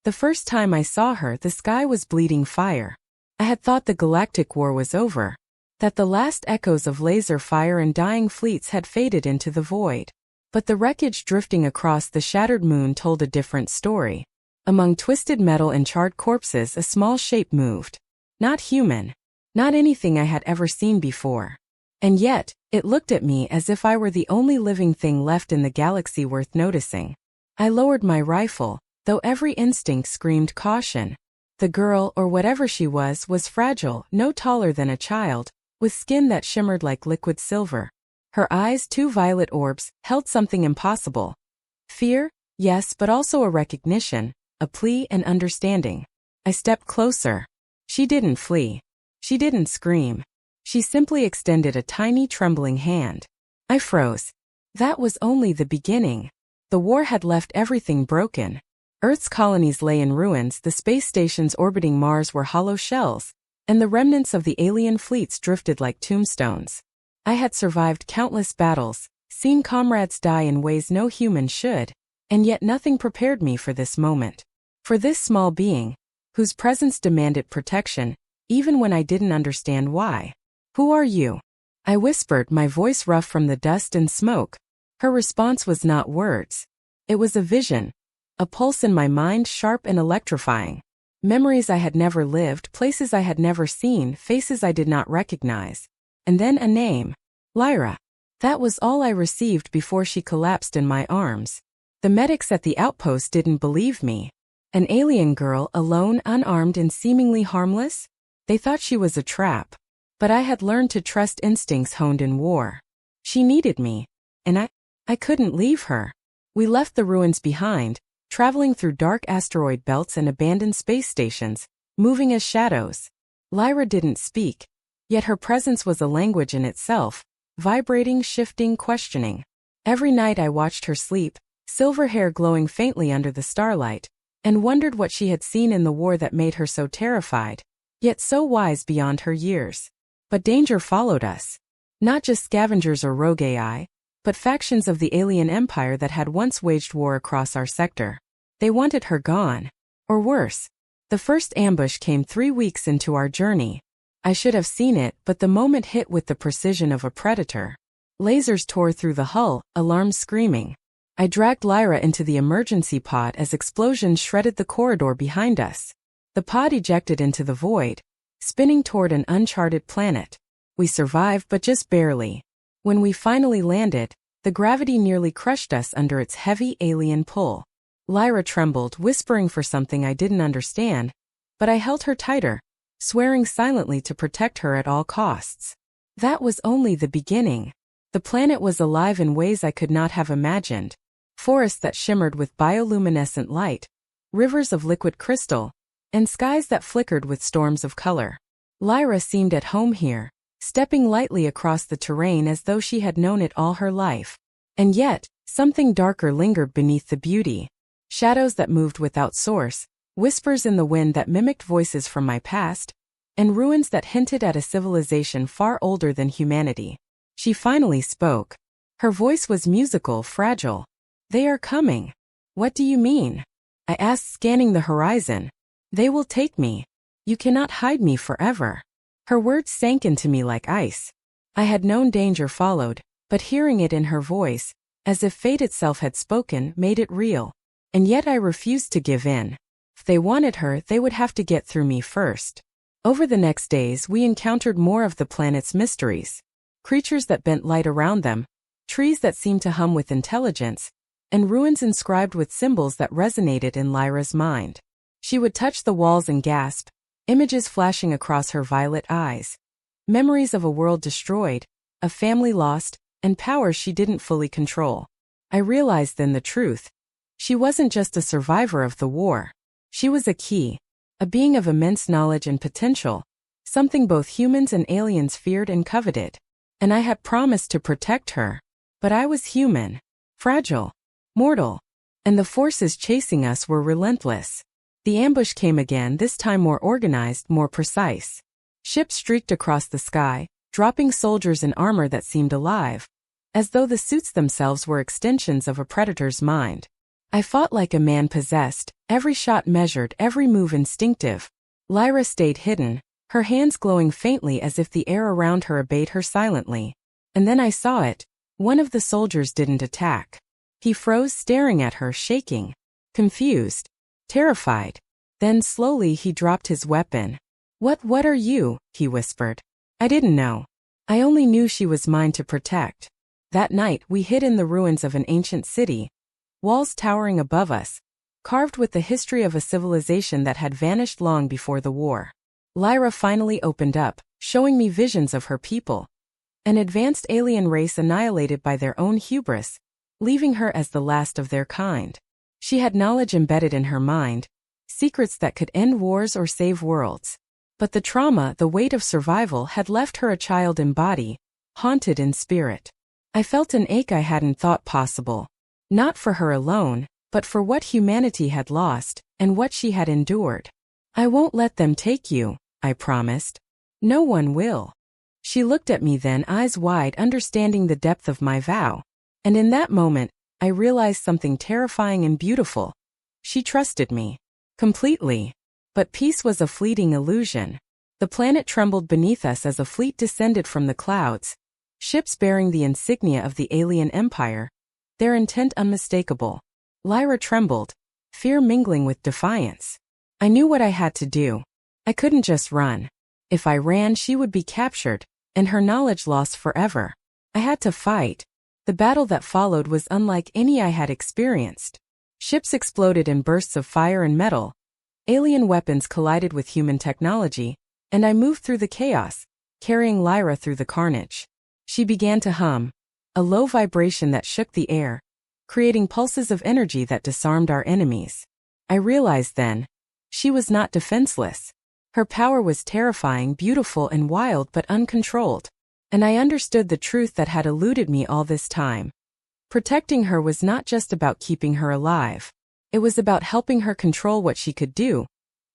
The first time I saw her, the sky was bleeding fire. I had thought the galactic war was over, that the last echoes of laser fire and dying fleets had faded into the void. But the wreckage drifting across the shattered moon told a different story. Among twisted metal and charred corpses, a small shape moved. Not human. Not anything I had ever seen before. And yet, it looked at me as if I were the only living thing left in the galaxy worth noticing. I lowered my rifle, though every instinct screamed caution. The girl, or whatever she was fragile, no taller than a child, with skin that shimmered like liquid silver. Her eyes, two violet orbs, held something impossible. Fear, yes, but also a recognition, a plea and understanding. I stepped closer. She didn't flee. She didn't scream. She simply extended a tiny, trembling hand. I froze. That was only the beginning. The war had left everything broken. Earth's colonies lay in ruins, the space stations orbiting Mars were hollow shells, and the remnants of the alien fleets drifted like tombstones. I had survived countless battles, seen comrades die in ways no human should, and yet nothing prepared me for this moment. For this small being, whose presence demanded protection, even when I didn't understand why. "Who are you?" I whispered, my voice rough from the dust and smoke. Her response was not words. It was a vision, a pulse in my mind, sharp and electrifying. Memories I had never lived, places I had never seen, faces I did not recognize. And then a name. Lyra. That was all I received before she collapsed in my arms. The medics at the outpost didn't believe me. An alien girl, alone, unarmed and seemingly harmless? They thought she was a trap. But I had learned to trust instincts honed in war. She needed me. And I couldn't leave her. We left the ruins behind, traveling through dark asteroid belts and abandoned space stations, moving as shadows. Lyra didn't speak, yet her presence was a language in itself, vibrating, shifting, questioning. Every night I watched her sleep, silver hair glowing faintly under the starlight, and wondered what she had seen in the war that made her so terrified, yet so wise beyond her years. But danger followed us. Not just scavengers or rogue AI, but factions of the alien empire that had once waged war across our sector. They wanted her gone. Or worse. The first ambush came 3 weeks into our journey. I should have seen it, but the moment hit with the precision of a predator. Lasers tore through the hull, alarms screaming. I dragged Lyra into the emergency pod as explosions shredded the corridor behind us. The pod ejected into the void, spinning toward an uncharted planet. We survived, but just barely. When we finally landed, the gravity nearly crushed us under its heavy alien pull. Lyra trembled, whispering for something I didn't understand, but I held her tighter, swearing silently to protect her at all costs. That was only the beginning. The planet was alive in ways I could not have imagined. Forests that shimmered with bioluminescent light, rivers of liquid crystal, and skies that flickered with storms of color. Lyra seemed at home here, stepping lightly across the terrain as though she had known it all her life. And yet, something darker lingered beneath the beauty. Shadows that moved without source, whispers in the wind that mimicked voices from my past, and ruins that hinted at a civilization far older than humanity. She finally spoke. Her voice was musical, fragile. "They are coming." "What do you mean?" I asked, scanning the horizon. "They will take me. You cannot hide me forever." Her words sank into me like ice. I had known danger followed, but hearing it in her voice, as if fate itself had spoken, made it real. And yet I refused to give in. If they wanted her, they would have to get through me first. Over the next days, we encountered more of the planet's mysteries. Creatures that bent light around them, trees that seemed to hum with intelligence, and ruins inscribed with symbols that resonated in Lyra's mind. She would touch the walls and gasp, images flashing across her violet eyes. Memories of a world destroyed, a family lost, and powers she didn't fully control. I realized then the truth. She wasn't just a survivor of the war. She was a key, a being of immense knowledge and potential, something both humans and aliens feared and coveted. And I had promised to protect her. But I was human, fragile, mortal, and the forces chasing us were relentless. The ambush came again, this time more organized, more precise. Ships streaked across the sky, dropping soldiers in armor that seemed alive, as though the suits themselves were extensions of a predator's mind. I fought like a man possessed, every shot measured, every move instinctive. Lyra stayed hidden, her hands glowing faintly as if the air around her obeyed her silently. And then I saw it. One of the soldiers didn't attack. He froze, staring at her, shaking. Confused. Terrified. Then slowly he dropped his weapon. What are you?" he whispered. I didn't know. I only knew she was mine to protect. That night we hid in the ruins of an ancient city, walls towering above us, carved with the history of a civilization that had vanished long before the war. Lyra finally opened up, showing me visions of her people. An advanced alien race annihilated by their own hubris, leaving her as the last of their kind. She had knowledge embedded in her mind, secrets that could end wars or save worlds. But the trauma, the weight of survival, had left her a child in body, haunted in spirit. I felt an ache I hadn't thought possible. Not for her alone, but for what humanity had lost, and what she had endured. "I won't let them take you," I promised. "No one will." She looked at me then, eyes wide, understanding the depth of my vow. And in that moment, I realized something terrifying and beautiful. She trusted me. Completely. But peace was a fleeting illusion. The planet trembled beneath us as a fleet descended from the clouds, ships bearing the insignia of the alien empire, their intent unmistakable. Lyra trembled, fear mingling with defiance. I knew what I had to do. I couldn't just run. If I ran, she would be captured, and her knowledge lost forever. I had to fight. The battle that followed was unlike any I had experienced. Ships exploded in bursts of fire and metal. Alien weapons collided with human technology, and I moved through the chaos, carrying Lyra through the carnage. She began to hum, a low vibration that shook the air, creating pulses of energy that disarmed our enemies. I realized then, she was not defenseless. Her power was terrifying, beautiful, and wild but uncontrolled. And I understood the truth that had eluded me all this time. Protecting her was not just about keeping her alive. It was about helping her control what she could do,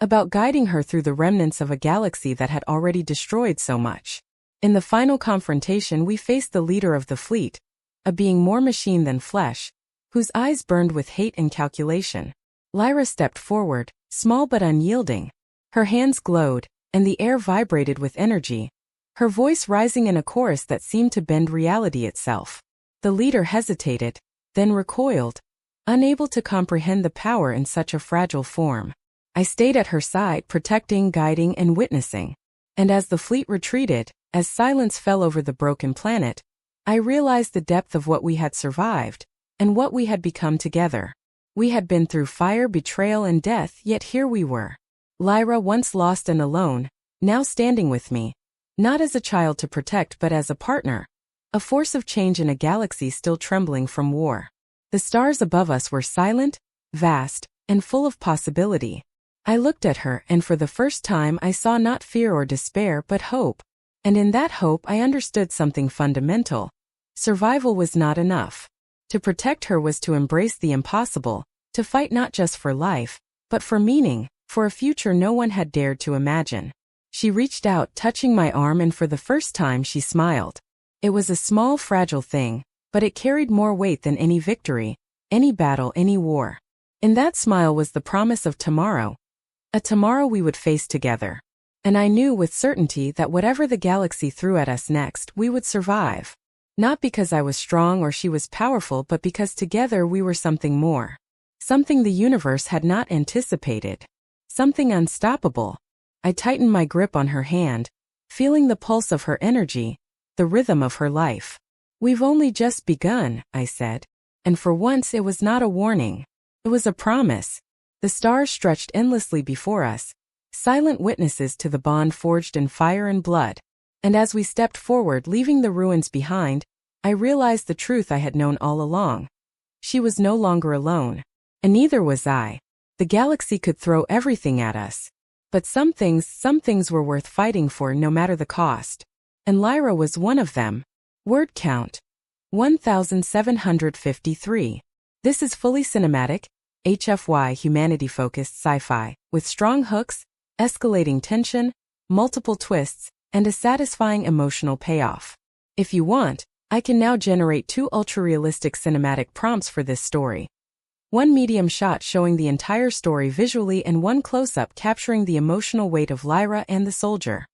about guiding her through the remnants of a galaxy that had already destroyed so much. In the final confrontation, we faced the leader of the fleet, a being more machine than flesh, whose eyes burned with hate and calculation. Lyra stepped forward, small but unyielding. Her hands glowed, and the air vibrated with energy, her voice rising in a chorus that seemed to bend reality itself. The leader hesitated, then recoiled, unable to comprehend the power in such a fragile form. I stayed at her side, protecting, guiding, and witnessing. And as the fleet retreated, as silence fell over the broken planet, I realized the depth of what we had survived, and what we had become together. We had been through fire, betrayal, and death, yet here we were. Lyra, once lost and alone, now standing with me, not as a child to protect but as a partner, a force of change in a galaxy still trembling from war. The stars above us were silent, vast, and full of possibility. I looked at her, and for the first time I saw not fear or despair but hope. And in that hope I understood something fundamental. Survival was not enough. To protect her was to embrace the impossible, to fight not just for life, but for meaning, for a future no one had dared to imagine. She reached out, touching my arm, and for the first time she smiled. It was a small, fragile thing, but it carried more weight than any victory, any battle, any war. In that smile was the promise of tomorrow, a tomorrow we would face together. And I knew with certainty that whatever the galaxy threw at us next, we would survive. Not because I was strong or she was powerful, but because together we were something more. Something the universe had not anticipated. Something unstoppable. I tightened my grip on her hand, feeling the pulse of her energy, the rhythm of her life. "We've only just begun," I said. And for once it was not a warning. It was a promise. The stars stretched endlessly before us, silent witnesses to the bond forged in fire and blood. And as we stepped forward, leaving the ruins behind, I realized the truth I had known all along. She was no longer alone. And neither was I. The galaxy could throw everything at us. But some things were worth fighting for no matter the cost. And Lyra was one of them. Word count: 1,753. This is fully cinematic, HFY humanity-focused sci-fi, with strong hooks, escalating tension, multiple twists, and a satisfying emotional payoff. If you want, I can now generate 2 ultra-realistic cinematic prompts for this story. One medium shot showing the entire story visually and one close-up capturing the emotional weight of Lyra and the soldier.